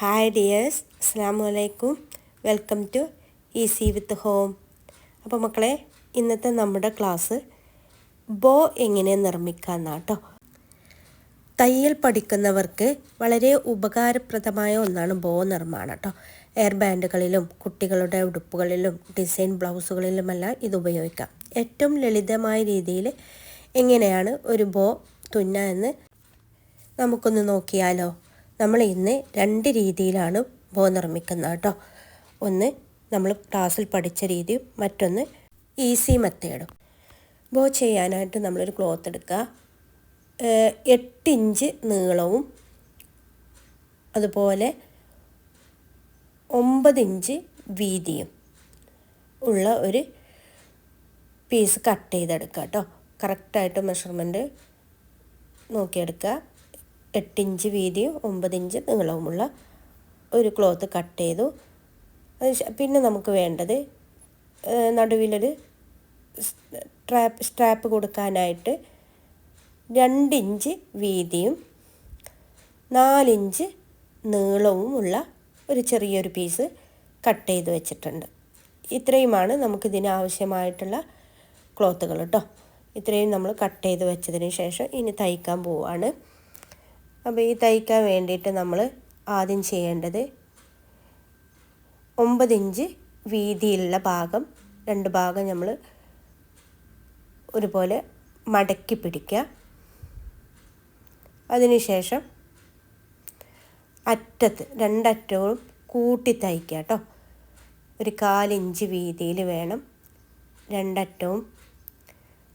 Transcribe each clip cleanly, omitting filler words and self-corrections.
Hi dears, അസ്സലാമു അലൈക്കും. Welcome to easy with home. അപ്പോൾ മക്കളെ, ഇന്നത്തെ നമ്മുടെ ക്ലാസ് ബോ എങ്ങനെ നിർമ്മിക്കാമെന്നാണ് കേട്ടോ. തയ്യൽ പഠിക്കുന്നവർക്ക് വളരെ ഉപകാരപ്രദമായ ഒന്നാണ് ബോ നിർമ്മാണം കേട്ടോ. എയർ ബാൻഡുകളിലും കുട്ടികളുടെ ഉടുപ്പുകളിലും ഡിസൈൻ ബ്ലൗസുകളിലുമെല്ലാം ഇത് ഉപയോഗിക്കാം. ഏറ്റവും ലളിതമായ രീതിയിൽ എങ്ങനെയാണ് ഒരു ബോ തുന്നുക എന്ന് നമുക്കൊന്ന് നോക്കിയാലോ. നമ്മൾ ഇന്ന് രണ്ട് രീതിയിലാണ് ബോ നിർമ്മിക്കുന്നത് കേട്ടോ. ഒന്ന് നമ്മൾ ക്ലാസ്സിൽ പഠിച്ച രീതിയും മറ്റൊന്ന് ഈസി മെത്തേഡും. ബോ ചെയ്യാനായിട്ട് നമ്മളൊരു ക്ലോത്ത് എടുക്കുക. 8 ഇഞ്ച് നീളവും അതുപോലെ 9 ഇഞ്ച് വീതിയും ഉള്ള ഒരു പീസ് കട്ട് ചെയ്തെടുക്കുക കേട്ടോ. കറക്റ്റായിട്ട് മെഷർമെൻറ്റ് നോക്കിയെടുക്കുക. 8 ഇഞ്ച് വീതിയും 9 ഇഞ്ച് നീളവുമുള്ള ഒരു ക്ലോത്ത് കട്ട് ചെയ്തു. പിന്നെ നമുക്ക് വേണ്ടത് നടുവിലൊരു സ്ട്രാപ്പ് കൊടുക്കാനായിട്ട് 2 ഇഞ്ച് വീതിയും 4 ഇഞ്ച് നീളവുമുള്ള ഒരു ചെറിയൊരു പീസ് കട്ട് ചെയ്ത് വെച്ചിട്ടുണ്ട്. ഇത്രയുമാണ് നമുക്കിതിന് ആവശ്യമായിട്ടുള്ള ക്ലോത്തുകൾ കേട്ടോ. ഇത്രയും നമ്മൾ കട്ട് ചെയ്ത് വെച്ചതിന് ശേഷം ഇനി തയ്ക്കാൻ പോവുകയാണ്. അപ്പോൾ ഈ തയ്ക്കാൻ വേണ്ടിയിട്ട് നമ്മൾ ആദ്യം ചെയ്യേണ്ടത് 9 ഇഞ്ച് വീതിയുള്ള ഭാഗം 2 ഭാഗം നമ്മൾ ഒരുപോലെ മടക്കി പിടിക്കുക. അതിനുശേഷം അറ്റത്ത് 2 അറ്റവും കൂട്ടി തയ്ക്കുക കേട്ടോ. ഒരു 1/4 ഇഞ്ച് വീതിയിൽ വേണം 2 അറ്റവും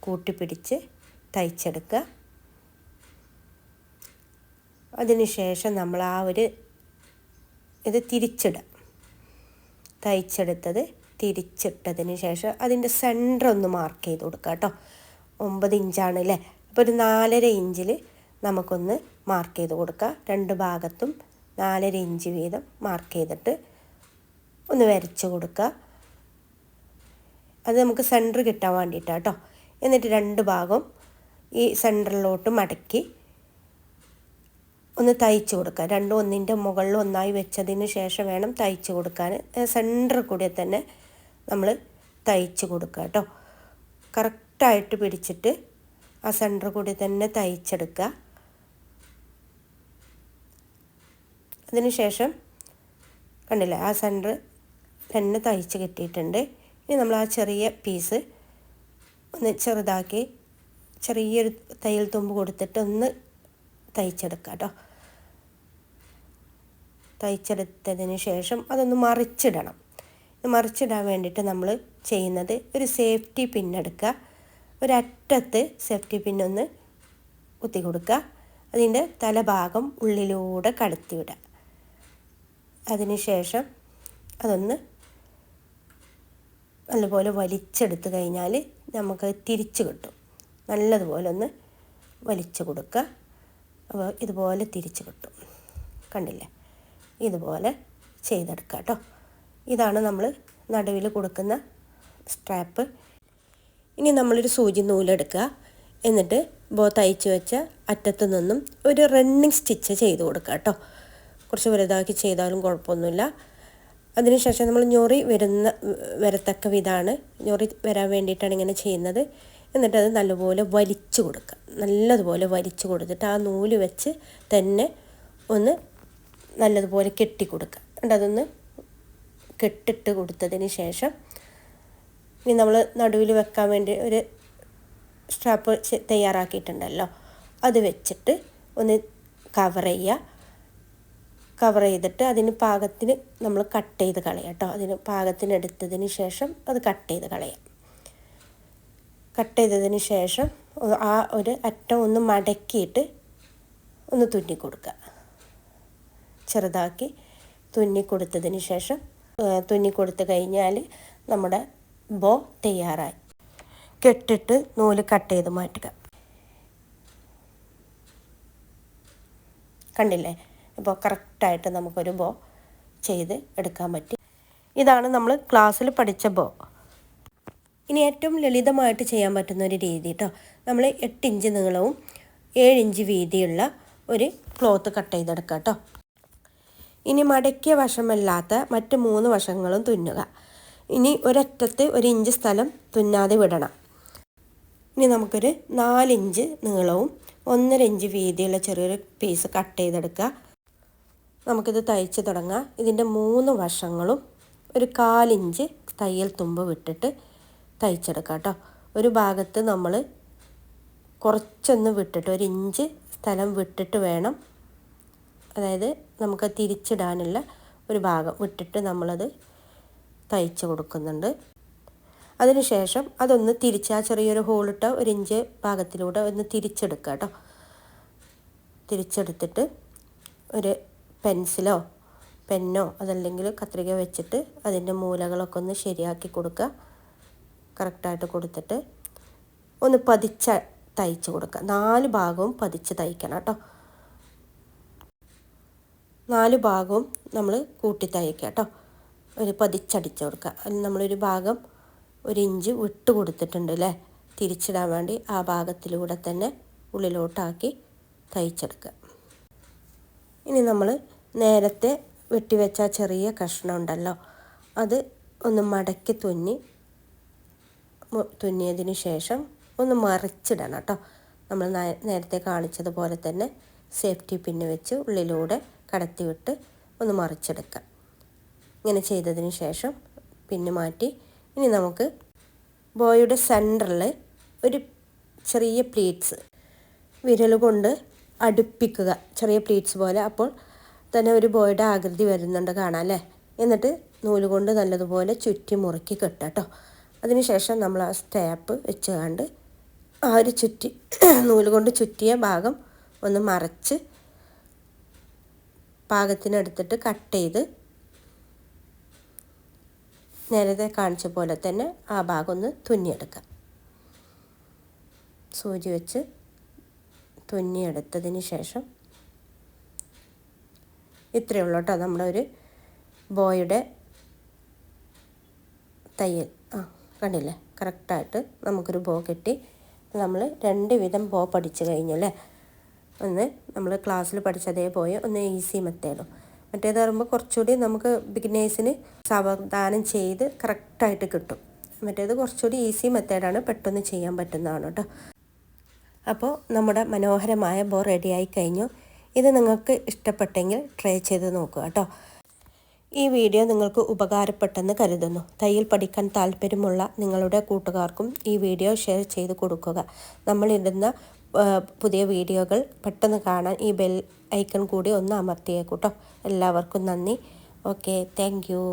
കൂട്ടിപ്പിടിച്ച് തയ്ച്ചെടുക്കുക. അതിനുശേഷം നമ്മൾ ഇത് തിരിച്ചിടാം. തയ്ച്ചെടുത്തത് തിരിച്ചിട്ടതിന് ശേഷം അതിൻ്റെ സെൻറ്റർ ഒന്ന് മാർക്ക് ചെയ്ത് കൊടുക്കുക കേട്ടോ. 9 ഇഞ്ചാണല്ലേ, അപ്പോൾ ഒരു 4.5 ഇഞ്ചിൽ നമുക്കൊന്ന് മാർക്ക് ചെയ്ത് കൊടുക്കുക. 2 ഭാഗത്തും 4.5 ഇഞ്ച് വീതം മാർക്ക് ചെയ്തിട്ട് ഒന്ന് വരച്ച് കൊടുക്കുക. അത് നമുക്ക് സെൻറ്റർ കിട്ടാൻ വേണ്ടിയിട്ടാണ് കേട്ടോ. എന്നിട്ട് 2 ഭാഗം ഈ സെൻറ്ററിലോട്ട് മടക്കി ഒന്ന് തയ്ച്ച് കൊടുക്കുക. രണ്ടും ഒന്നിൻ്റെ മുകളിൽ ഒന്നായി വെച്ചതിന് ശേഷം വേണം തയ്ച്ച് കൊടുക്കാൻ. സെൻറ്റർ കൂടെ തന്നെ നമ്മൾ തയ്ച്ച് കൊടുക്കുക കേട്ടോ. കറക്റ്റായിട്ട് പിടിച്ചിട്ട് ആ സെൻറ്റർ കൂടി തന്നെ തയ്ച്ചെടുക്കുക. അതിന് ശേഷം കണ്ടില്ലേ, ആ സെൻറ്റർ തന്നെ തയ്ച്ച് കിട്ടിയിട്ടുണ്ട്. ഇനി നമ്മൾ ആ ചെറിയ പീസ് ഒന്ന് ചെറുതാക്കി ചെറിയൊരു തയ്യൽ തുമ്പ് കൊടുത്തിട്ട് ഒന്ന് തയ്ച്ചെടുക്കുക കേട്ടോ. തയ്ച്ചെടുത്തതിന് ശേഷം അതൊന്ന് മറിച്ചിടണം. മറിച്ചിടാൻ വേണ്ടിയിട്ട് നമ്മൾ ചെയ്യുന്നത് ഒരു സേഫ്റ്റി പിന്നെടുക്കുക. ഒരറ്റത്ത് സേഫ്റ്റി പിന്നൊന്ന് കുത്തി കൊടുക്കുക. അതിൻ്റെ തലഭാഗം ഉള്ളിലൂടെ കടത്തി വിടുക. അതിന് ശേഷം അതൊന്ന് നല്ലപോലെ വലിച്ചെടുത്ത് കഴിഞ്ഞാൽ നമുക്ക് തിരിച്ച് കിട്ടും. നല്ലതുപോലെ ഒന്ന് വലിച്ചു കൊടുക്കുക. അപ്പോൾ ഇതുപോലെ തിരിച്ച് കിട്ടും. കണ്ടില്ലേ, ഇതുപോലെ ചെയ്തെടുക്കുക കേട്ടോ. ഇതാണ് നമ്മൾ നടുവിൽ കൊടുക്കുന്ന സ്ട്രാപ്പ്. ഇനി നമ്മളൊരു സൂചി നൂലെടുക്കുക. എന്നിട്ട് ബോ തയ്ച്ച് വെച്ച അറ്റത്തു നിന്നും ഒരു റണ്ണിങ് സ്റ്റിച്ച് ചെയ്ത് കൊടുക്കുക കേട്ടോ. കുറച്ച് വലുതാക്കി ചെയ്താലും കുഴപ്പമൊന്നുമില്ല. അതിനുശേഷം നമ്മൾ ഞൊറി വരത്തക്ക വിധമാണ്, ഞൊറി വരാൻ വേണ്ടിയിട്ടാണ് ഇങ്ങനെ ചെയ്യുന്നത്. എന്നിട്ട് അത് നല്ലപോലെ വലിച്ചു കൊടുക്കുക. നല്ലതുപോലെ വലിച്ചു കൊടുത്തിട്ട് ആ നൂല് വെച്ച് തന്നെ ഒന്ന് നല്ലതുപോലെ കെട്ടി കൊടുക്കുക. എന്നിട്ട് അതൊന്ന് കെട്ടിട്ട് കൊടുത്തതിന് ശേഷം ഇനി നമ്മൾ നടുവിൽ വെക്കാൻ വേണ്ടി ഒരു സ്ട്രാപ്പ് തയ്യാറാക്കിയിട്ടുണ്ടല്ലോ, അത് വെച്ചിട്ട് ഒന്ന് കവർ ചെയ്യുക. കവർ ചെയ്തിട്ട് അതിന് പാകത്തിന് നമ്മൾ കട്ട് ചെയ്ത് കളയാം കേട്ടോ. അതിന് പാകത്തിന് എടുത്തതിന് ശേഷം അത് കട്ട് ചെയ്ത് കളയാം. കട്ട് ചെയ്തതിന് ശേഷം ആ ഒരു അറ്റം ഒന്ന് മടക്കിയിട്ട് ഒന്ന് തുന്നി കൊടുക്കുക. ചെറുതാക്കി തുന്നി കൊടുത്തതിന് ശേഷം തുന്നി കൊടുത്തു കഴിഞ്ഞാൽ നമ്മുടെ ബോ തയ്യാറായി. കെട്ടിട്ട് നൂല് കട്ട് ചെയ്ത് മാറ്റുക. കണ്ടില്ലേ, ഇപ്പോൾ കറക്റ്റായിട്ട് നമുക്കൊരു ബോ ചെയ്ത് എടുക്കാൻ പറ്റി. ഇതാണ് നമ്മൾ ക്ലാസ്സിൽ പഠിച്ച ബോ. ഇനി ഏറ്റവും ലളിതമായിട്ട് ചെയ്യാൻ പറ്റുന്ന ഒരു രീതി കേട്ടോ. നമ്മൾ 8 ഇഞ്ച് നീളവും 7 ഇഞ്ച് വീതിയുള്ള ഒരു ക്ലോത്ത് കട്ട് ചെയ്തെടുക്കുക കേട്ടോ. ഇനി മടക്കിയ വശമല്ലാത്ത മറ്റ് 3 വശങ്ങളും തുന്നുക. ഇനി ഒരറ്റത്ത് 1 ഇഞ്ച് സ്ഥലം തുന്നാതെ വിടണം. ഇനി നമുക്കൊരു 4 ഇഞ്ച് നീളവും 1.5 ഇഞ്ച് വീതിയുള്ള ചെറിയൊരു പീസ് കട്ട് ചെയ്തെടുക്കുക. നമുക്കിത് തയ്ച്ച് തുടങ്ങാം. ഇതിൻ്റെ 3 വശങ്ങളും ഒരു 1/4 ഇഞ്ച് തയ്യൽ തുമ്പ് വിട്ടിട്ട് തയ്ച്ചെടുക്കാം കേട്ടോ. ഒരു ഭാഗത്ത് നമ്മൾ കുറച്ചൊന്ന് വിട്ടിട്ട് 1 ഇഞ്ച് സ്ഥലം വിട്ടിട്ട് വേണം, അതായത് നമുക്ക് തിരിച്ചിടാനുള്ള ഒരു ഭാഗം വിട്ടിട്ട് നമ്മളത് തയ്ച്ച് കൊടുക്കുന്നുണ്ട്. അതിനുശേഷം അതൊന്ന് തിരിച്ച് ആ ചെറിയൊരു ഹോളിട്ട 1 ഇഞ്ച് ഭാഗത്തിലൂടെ ഒന്ന് തിരിച്ചെടുക്കുക കേട്ടോ. തിരിച്ചെടുത്തിട്ട് ഒരു പെൻസിലോ പെന്നോ അതല്ലെങ്കിൽ കത്രിക വെച്ചിട്ട് അതിൻ്റെ മൂലകളൊക്കെ ഒന്ന് ശരിയാക്കി കൊടുക്കുക. കറക്റ്റായിട്ട് കൊടുത്തിട്ട് ഒന്ന് പതിച്ച് തയ്ച്ച് കൊടുക്കുക. 4 ഭാഗവും പതിച്ച് തയ്ക്കണം കേട്ടോ. 4 ഭാഗവും നമ്മൾ കൂട്ടി തയ്ക്കുക കേട്ടോ. ഒരു പതിച്ചടിച്ച് കൊടുക്കുക. അതിൽ നമ്മളൊരു ഭാഗം 1 ഇഞ്ച് വിട്ട് കൊടുത്തിട്ടുണ്ട് അല്ലേ, തിരിച്ചിടാൻ വേണ്ടി. ആ ഭാഗത്തിലൂടെ തന്നെ ഉള്ളിലോട്ടാക്കി തയ്ച്ചെടുക്കുക. ഇനി നമ്മൾ നേരത്തെ വെട്ടിവെച്ച ചെറിയ കഷ്ണം ഉണ്ടല്ലോ, അത് ഒന്ന് മടക്കി തുന്നിയതിന് ശേഷം ഒന്ന് മറിച്ചിടണം കേട്ടോ. നമ്മൾ നേരത്തെ കാണിച്ചതുപോലെ തന്നെ സേഫ്റ്റി പിന്ന് വെച്ച് ഉള്ളിലൂടെ കടത്തിവിട്ട് ഒന്ന് മറിച്ചെടുക്കാം. ഇങ്ങനെ ചെയ്തതിന് ശേഷം പിന്ന് മാറ്റി ഇനി നമുക്ക് ബോയുടെ സെൻറ്ററിൽ ഒരു ചെറിയ പ്ലീറ്റ്സ് വിരൽ കൊണ്ട് അടുപ്പിക്കുക, ചെറിയ പ്ലീറ്റ്സ് പോലെ. അപ്പോൾ തന്നെ ഒരു ബോയുടെ ആകൃതി വരുന്നുണ്ട്, കാണാം അല്ലേ. എന്നിട്ട് നൂല് കൊണ്ട് നല്ലതുപോലെ ചുറ്റി മുറുക്കി കെട്ടുക കേട്ടോ. അതിനുശേഷം നമ്മൾ ആ സ്റ്റാപ്പ് വെച്ച് കണ്ട് ആ ഒരു നൂല് കൊണ്ട് ചുറ്റിയ ഭാഗം ഒന്ന് മറച്ച് പാകത്തിനെടുത്തിട്ട് കട്ട് ചെയ്ത് നേരത്തെ കാണിച്ച പോലെ തന്നെ ആ ഭാഗം ഒന്ന് തുന്നിയെടുക്കാം. സൂചി വെച്ച് തുന്നിയെടുത്തതിന് ശേഷം ഇത്രയേ ഉള്ളൂ കേട്ടോ നമ്മുടെ ഒരു ബോയുടെ തയ്യൽ. കണ്ടില്ലേ, കറക്റ്റായിട്ട് നമുക്കൊരു ബോ കിട്ടി. നമ്മൾ 2 വിധം ബോ പഠിച്ചു കഴിഞ്ഞല്ലേ. ഒന്ന് നമ്മൾ ക്ലാസ്സിൽ പഠിച്ച അതേ ബോയും ഒന്ന് ഈസി മെത്തേഡും. മറ്റേത് പറയുമ്പോൾ കുറച്ചുകൂടി നമുക്ക് ബിഗിനേഴ്സിന് സാവധാനം ചെയ്ത് കറക്റ്റായിട്ട് കിട്ടും. മറ്റേത് കുറച്ചുകൂടി ഈസി മെത്തേഡാണ്, പെട്ടെന്ന് ചെയ്യാൻ പറ്റുന്നതാണ് കേട്ടോ. അപ്പോൾ നമ്മുടെ മനോഹരമായ ബോ റെഡിയായി കഴിഞ്ഞു. ഇത് നിങ്ങൾക്ക് ഇഷ്ടപ്പെട്ടെങ്കിൽ ട്രൈ ചെയ്ത് നോക്കുക കേട്ടോ. ഈ വീഡിയോ നിങ്ങൾക്ക് ഉപകാരപ്പെട്ടെന്ന് കരുതുന്നു. തയ്യൽ പഠിക്കാൻ താല്പര്യമുള്ള നിങ്ങളുടെ കൂട്ടുകാർക്കും ഈ വീഡിയോ ഷെയർ ചെയ്ത് കൊടുക്കുക. നമ്മളിടുന്ന പുതിയ വീഡിയോകൾ പെട്ടെന്ന് കാണാൻ ഈ ബെൽ ഐക്കൺ കൂടി ഒന്ന് അമർത്തിയേക്കൂട്ടോ. എല്ലാവർക്കും നന്ദി. Okay, thank you.